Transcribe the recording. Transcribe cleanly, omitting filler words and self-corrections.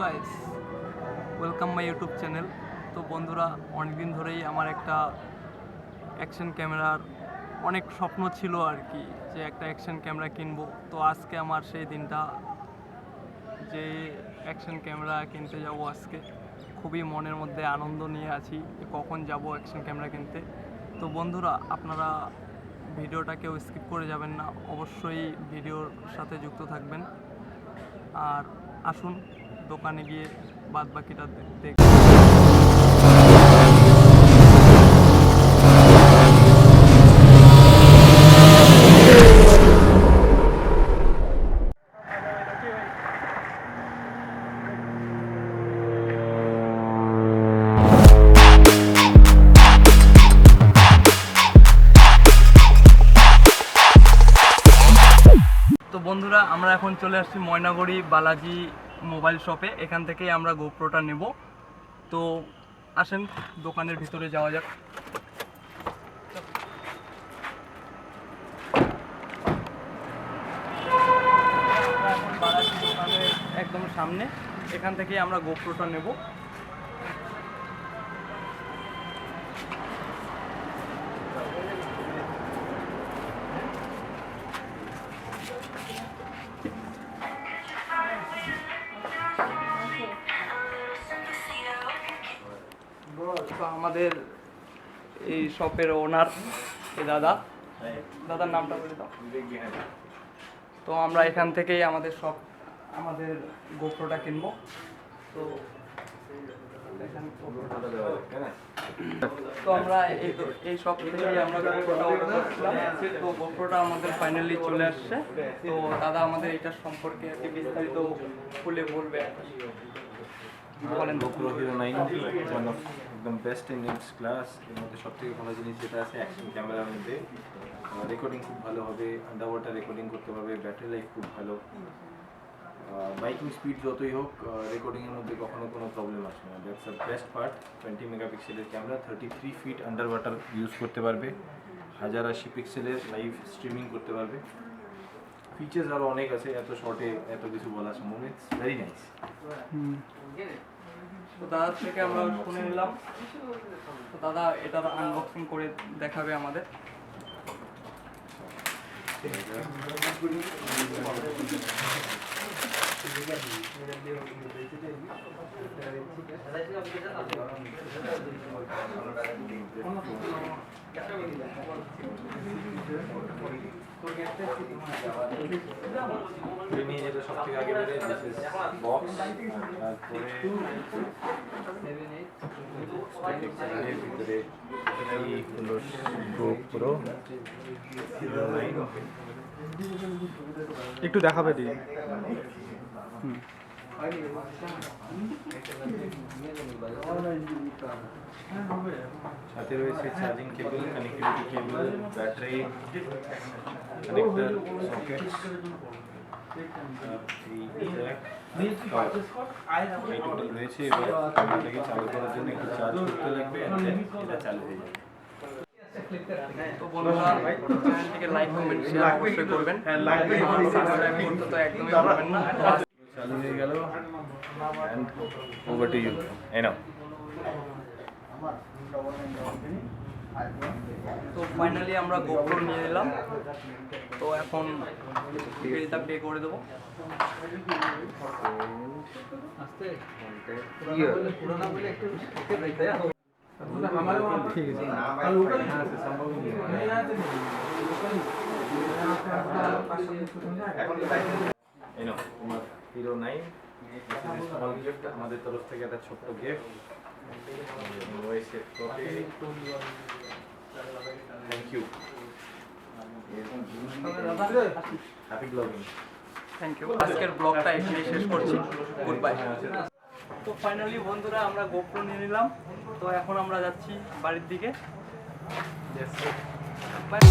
Guys, welcome my YouTube channel. তো বন্ধুরা, অনেকদিন ধরেই আমার একটা অ্যাকশন ক্যামেরার অনেক স্বপ্ন ছিল আর কি, যে একটা অ্যাকশন ক্যামেরা কিনবো। তো আজকে আমার সেই দিনটা, যে অ্যাকশন ক্যামেরা কিনতে যাব আজকে। খুবই মনের মধ্যে আনন্দ নিয়ে আছি যে কখন যাব অ্যাকশন ক্যামেরা কিনতে। তো বন্ধুরা, আপনারা ভিডিওটা কেউ স্কিপ করে যাবেন না, অবশ্যই ভিডিওর সাথে যুক্ত থাকবেন। আর আসুন দোকানে গিয়ে বাদ বাকিটা দেখ। তো বন্ধুরা, আমরা এখন চলে আসছি ময়নাগুড়ি বালাজি মোবাইল শপে। এখান থেকেই আমরা গোপ্রোটা নেব। তো আসেন দোকানের ভিতরে যাওয়া যাক। বালাজি দোকানের একদম সামনে, এখান থেকেই আমরা গোপ্রোটা নেব। তো আমাদের এই শপের ওনার দাদার নামটা বলে দাও। তো আমরা এখান থেকেই আমাদের গোপ্রোটা কিনবো। তো আমরা এই শপ থেকেই আমরা গোপ্রোটা অর্ডার করছিলাম। তো গোপ্রোটা আমাদের ফাইনালি চলে আসছে। তো দাদা আমাদের এটার সম্পর্কে একটি বিস্তারিত খুলে বলবে। GoPro Hero 9 one of একদম বেস্ট ইন ইটস ক্লাস। এর মধ্যে সবথেকে ভালো জিনিস যেটা আছে অ্যাকশন ক্যামেরার মধ্যে রেকর্ডিং খুব ভালো হবে, আন্ডার ওয়াটার রেকর্ডিং করতে পারবে, ব্যাটারি লাইফ খুব ভালো, বাইকিং স্পিড যতই হোক রেকর্ডিংয়ের মধ্যে কখনো কোনো প্রবলেম আসে না। That's the best part. 20 মেগাপিক্সেলের camera, 33 feet under water use করতে পারবে, 1080 পিক্সেলের লাইভ স্ট্রিমিং করতে পারবে। ফিচার্স আরও অনেক আছে, এত শর্টে এত কিছু বলা সম্ভব। It's very nice. তো দাদার থেকে আমরা শুনে নিলাম। তো দাদা এটার আনবক্সিং করে দেখাবে আমাদের। যেটা সব থেকে আগে বেড়ে বক্স, একটু দেখাবে দিই। সাথে রয়েছে চার্জিং কেবল, কানেক্টিভিটি কেবল, ব্যাটারি, কানেক্টর, সকেট, এই টোটাল রয়েছে। এবার এটাকে চালু করার জন্য একটু চার্জ করতে লাগবে, এটা চালু হয়ে যাবে। তো বন্ধুরা, চ্যানেলটিকে লাইক কমেন্ট শেয়ার অবশ্যই করবেন। সাবস্ক্রাইব করতে তো একদমই ভুলবেন না। চালু হয়ে গেল। And over to you. এই নাও। তো ফাইনালি আমরা গোপ্রো নিয়ে নিলাম। তো এখন বিলটা পে করে দেবো। ঠিক আছে। এই নাও তোমার হিরো 9। স্মল গিফট আমাদের তরফ থেকে, একটা ছোট্ট gift. Thank you. Happy blogging. Thank you. আজকের ব্লগটা এখানেই শেষ করছি। Good bye. তো ফাইনালি বন্ধুরা, আমরা গোপ্রো নিয়ে নিলাম। তো এখন আমরা যাচ্ছি বাড়ির দিকে। বাই।